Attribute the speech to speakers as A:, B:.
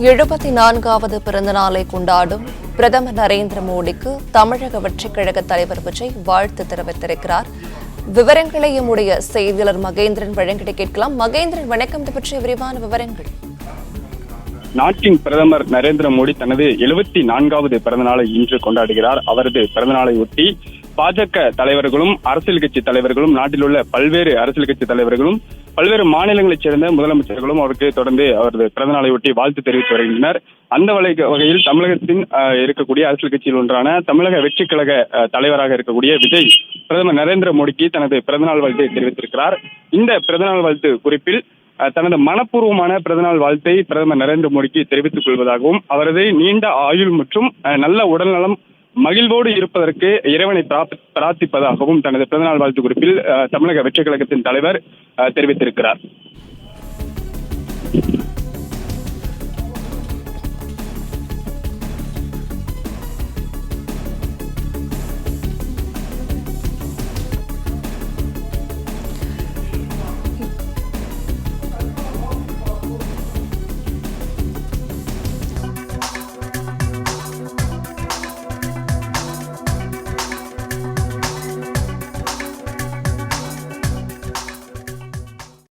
A: 74வது பிறந்த நாளை கொண்டாடும் பிரதமர் நரேந்திர மோடிக்கு தமிழக வெற்றிக் கழக தலைவர் விஜய் வாழ்த்து தெரிவித்திருக்கிறார். விவரங்களை நம்முடைய செய்தியாளர் மகேந்திரன் வழங்கிட கேட்கலாம். மகேந்திரன், வணக்கம். இது பற்றிய விரிவான விவரங்கள்.
B: நாட்டின் பிரதமர் நரேந்திர மோடி தனது 74வது பிறந்த நாளை இன்று கொண்டாடுகிறார். அவரது பிறந்த நாளை ஒட்டி பாஜக தலைவர்களும் அரசியல் கட்சி தலைவர்களும் நாட்டில் உள்ள பல்வேறு அரசியல் கட்சி தலைவர்களும் பல்வேறு மாநிலங்களைச் சேர்ந்த முதலமைச்சர்களும் அவருக்கு தொடர்ந்து அவரது பிறந்த நாளை ஒட்டி வாழ்த்து தெரிவித்து வருகின்றனர். அந்த வகையில் தமிழகத்தின் இருக்கக்கூடிய அரசியல் கட்சியில் ஒன்றான தமிழக வெற்றிக் கழக தலைவராக இருக்கக்கூடிய விஜய் பிரதமர் நரேந்திர மோடிக்கு தனது பிறந்தநாள் வாழ்த்தை தெரிவித்திருக்கிறார். இந்த பிறந்தநாள் வாழ்த்து குறிப்பில் தனது மனப்பூர்வமான பிறந்தநாள் வாழ்த்தை பிரதமர் நரேந்திர மோடிக்கு தெரிவித்துக் கொள்வதாகவும் அவரது நீண்ட ஆயுள் மற்றும் நல்ல உடல்நலம் மகிழ்வோடு இருப்பதற்கு இறைவனை பிரார்த்திப்பதாகவும் தனது பிறந்தநாள் வாழ்த்து குறிப்பில் தமிழக வெற்றிக் கழகத்தின் தலைவர் தெரிவித்திருக்கிறார்.